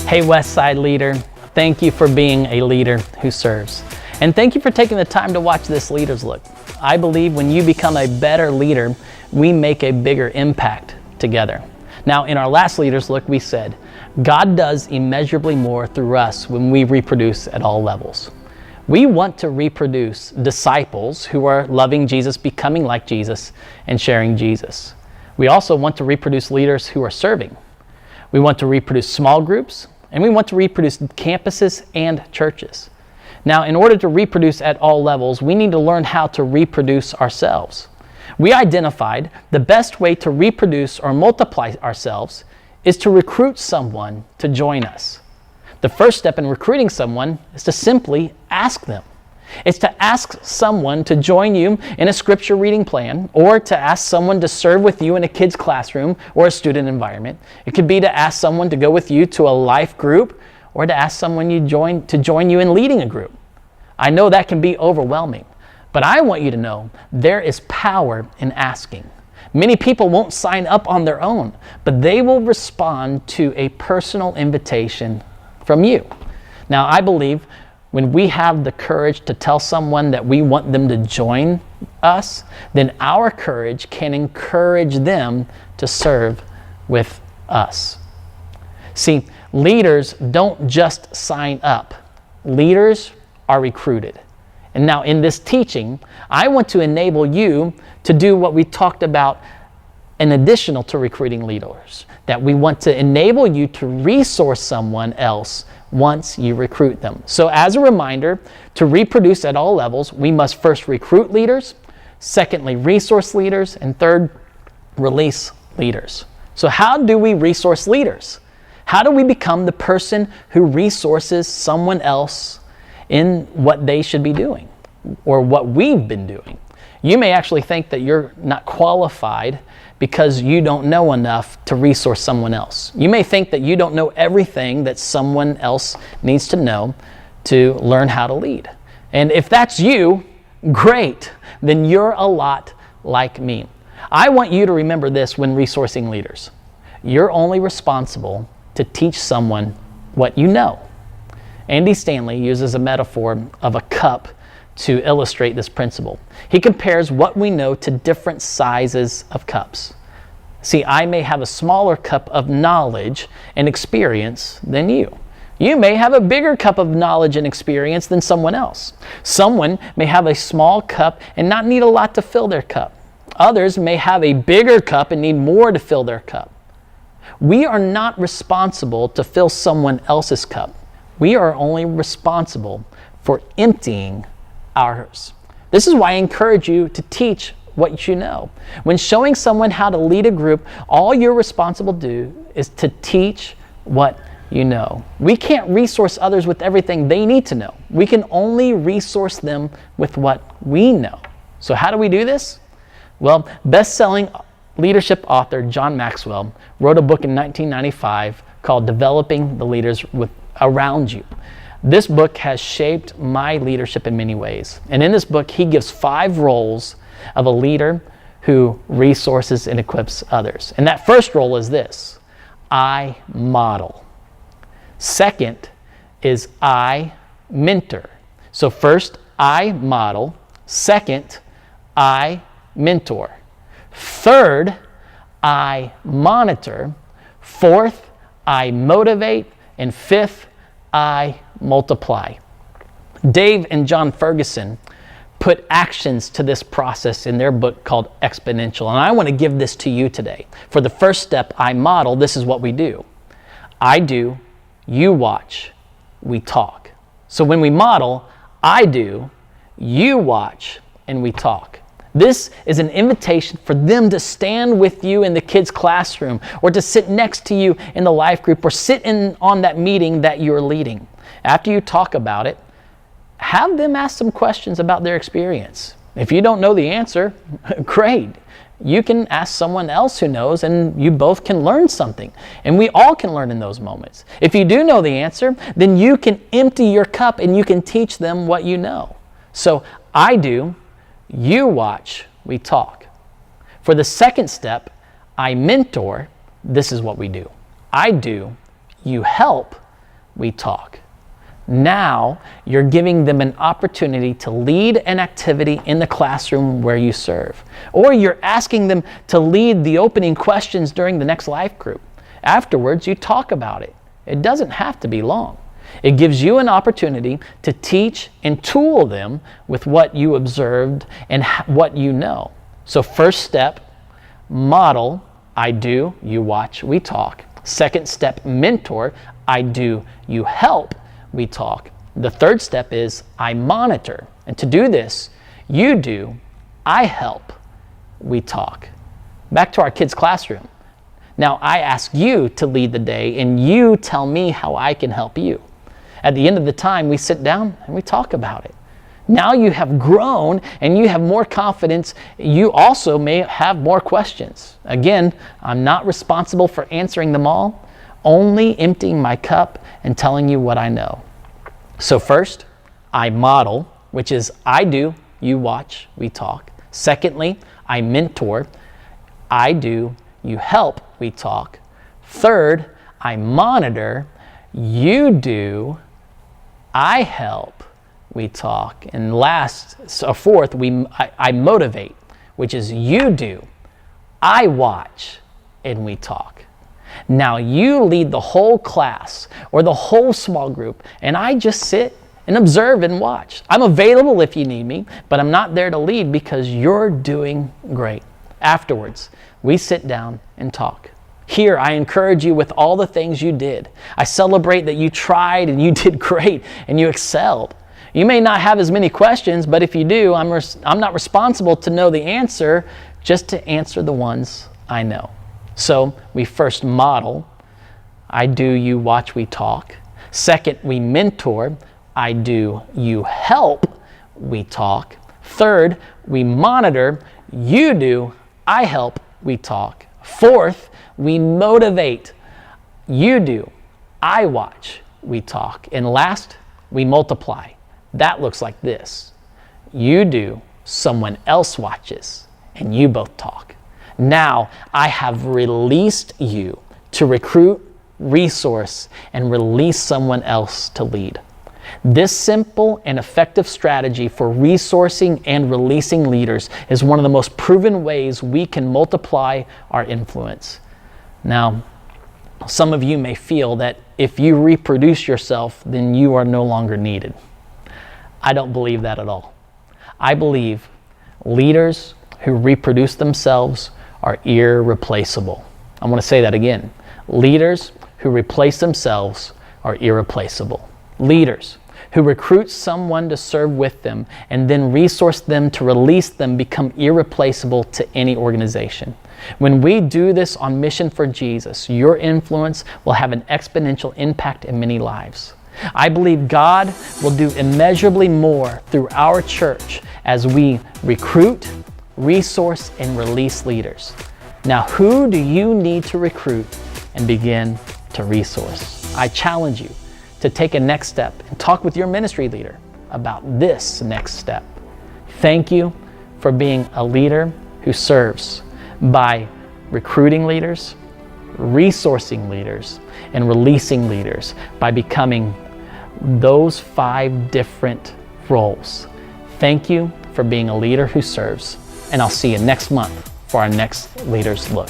Hey Westside leader, thank you for being a leader who serves. And thank you for taking the time to watch this Leaders Look. I believe when you become a better leader, we make a bigger impact together. Now, in our last Leaders Look, we said, God does immeasurably more through us when we reproduce at all levels. We want to reproduce disciples who are loving Jesus, becoming like Jesus, and sharing Jesus. We also want to reproduce leaders who are serving. We want to reproduce small groups, and we want to reproduce campuses and churches. Now, in order to reproduce at all levels, we need to learn how to reproduce ourselves. We identified the best way to reproduce or multiply ourselves is to recruit someone to join us. The first step in recruiting someone is to simply ask them. It's to ask someone to join you in a scripture reading plan, or to ask someone to serve with you in a kid's classroom or a student environment. It could be to ask someone to go with you to a life group, or to ask someone to join you in leading a group. I know that can be overwhelming, but I want you to know there is power in asking. Many people won't sign up on their own, but they will respond to a personal invitation from you. Now, I believe when we have the courage to tell someone that we want them to join us, then our courage can encourage them to serve with us. See, leaders don't just sign up. Leaders are recruited. And now in this teaching, I want to enable you to do what we talked about in additional to recruiting leaders, that we want to enable you to resource someone else once you recruit them. So as a reminder, to reproduce at all levels, we must first recruit leaders, secondly, resource leaders, and third, release leaders. So how do we resource leaders? How do we become the person who resources someone else in what they should be doing or what we've been doing? You may actually think that you're not qualified because you don't know enough to resource someone else. You may think that you don't know everything that someone else needs to know to learn how to lead. And if that's you, great, then you're a lot like me. I want you to remember this when resourcing leaders. You're only responsible to teach someone what you know. Andy Stanley uses a metaphor of a cup to illustrate this principle. He compares what we know to different sizes of cups. See, I may have a smaller cup of knowledge and experience than you. You may have a bigger cup of knowledge and experience than someone else. Someone may have a small cup and not need a lot to fill their cup. Others may have a bigger cup and need more to fill their cup. We are not responsible to fill someone else's cup. We are only responsible for emptying ours. This is why I encourage you to teach what you know. When showing someone how to lead a group, all you're responsible to do is to teach what you know. We can't resource others with everything they need to know. We can only resource them with what we know. So how do we do this? Well, best-selling leadership author John Maxwell wrote a book in 1995 called Developing the Leaders Around You. This book has shaped my leadership in many ways. And in this book, he gives 5 roles of a leader who resources and equips others. And that first role is this: I model. Second is I mentor. So first, I model. Second, I mentor. Third, I monitor. Fourth, I motivate. And fifth, I multiply. Dave and John Ferguson put actions to this process in their book called Exponential. And I want to give this to you today. For the first step, I model, this is what we do. I do, you watch, we talk. So when we model, I do, you watch, and we talk. This is an invitation for them to stand with you in the kids' classroom, or to sit next to you in the life group, or sit in on that meeting that you're leading. After you talk about it, have them ask some questions about their experience. If you don't know the answer, great. You can ask someone else who knows, and you both can learn something. And we all can learn in those moments. If you do know the answer, then you can empty your cup and you can teach them what you know. So I do, you watch, we talk. For the second step, I mentor. This is what we do. I do, you help, we talk. Now you're giving them an opportunity to lead an activity in the classroom where you serve. Or you're asking them to lead the opening questions during the next life group. Afterwards, you talk about it. It doesn't have to be long. It gives you an opportunity to teach and tool them with what you observed and what you know. So first step, model, I do, you watch, we talk. Second step, mentor, I do, you help, we talk. The third step is I monitor. And to do this, you do, I help, we talk. Back to our kids' classroom. Now I ask you to lead the day and you tell me how I can help you. At the end of the time, we sit down and we talk about it. Now you have grown and you have more confidence. You also may have more questions. Again, I'm not responsible for answering them all, only emptying my cup and telling you what I know. So first, I model, which is I do, you watch, we talk. Secondly, I mentor, I do, you help, we talk. Third, I monitor, you do, I help, we talk. And fourth, I motivate, which is you do, I watch, and we talk. Now you lead the whole class or the whole small group, and I just sit and observe and watch. I'm available if you need me, but I'm not there to lead because you're doing great. Afterwards, we sit down and talk. Here, I encourage you with all the things you did. I celebrate that you tried and you did great and you excelled. You may not have as many questions, but if you do, I'm not responsible to know the answer, just to answer the ones I know. So we first model, I do, you watch, we talk. Second, we mentor, I do, you help, we talk. Third, we monitor, you do, I help, we talk. Fourth, we motivate, you do, I watch, we talk. And last, we multiply. That looks like this. You do, someone else watches, and you both talk. Now I have released you to recruit, resource, and release someone else to lead. This simple and effective strategy for resourcing and releasing leaders is one of the most proven ways we can multiply our influence. Now, some of you may feel that if you reproduce yourself, then you are no longer needed. I don't believe that at all. I believe leaders who reproduce themselves are irreplaceable. I want to say that again. Leaders who replace themselves are irreplaceable. Leaders who recruit someone to serve with them and then resource them to release them become irreplaceable to any organization. When we do this on Mission for Jesus, your influence will have an exponential impact in many lives. I believe God will do immeasurably more through our church as we recruit, resource, and release leaders. Now, who do you need to recruit and begin to resource? I challenge you to take a next step and talk with your ministry leader about this next step. Thank you for being a leader who serves by recruiting leaders, resourcing leaders, and releasing leaders by becoming those 5 different roles. Thank you for being a leader who serves, and I'll see you next month for our next Leaders Look.